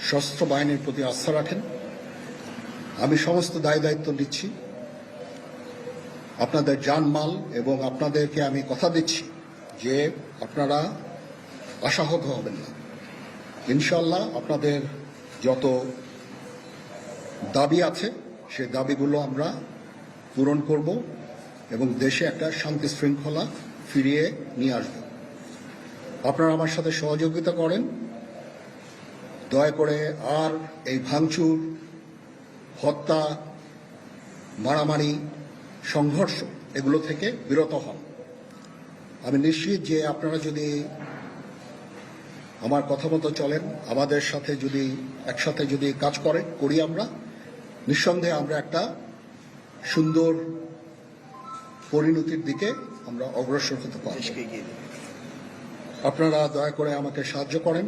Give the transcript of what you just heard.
সশস্ত্র বাহিনীর প্রতি আস্থা রাখেন। আমি সমস্ত দায় দায়িত্ব নিচ্ছি, আপনাদের জানমাল, এবং আপনাদেরকে আমি কথা দিচ্ছি যে আপনারা আশাহত হবেন না। ইনশাল্লাহ আপনাদের যত দাবি আছে সেই দাবিগুলো আমরা পূরণ করব এবং দেশে একটা শান্তি শৃঙ্খলা ফিরিয়ে নিয়ে আসব। আপনারা আমার সাথে সহযোগিতা করেন। দয়া করে আর এই ভাঙচুর, হত্যা, মারামারি, সংঘর্ষ এগুলো থেকে বিরত হন। আমি নিশ্চিত যে আপনারা যদি আমার কথা মতো চলেন, আমাদের সাথে যদি একসাথে যদি কাজ করি আমরা, নিঃসন্দেহে আমরা একটা সুন্দর পরিণতির দিকে আমরা অগ্রসর হতে পারব। আপনারা দয়া করে আমাকে সাহায্য করেন।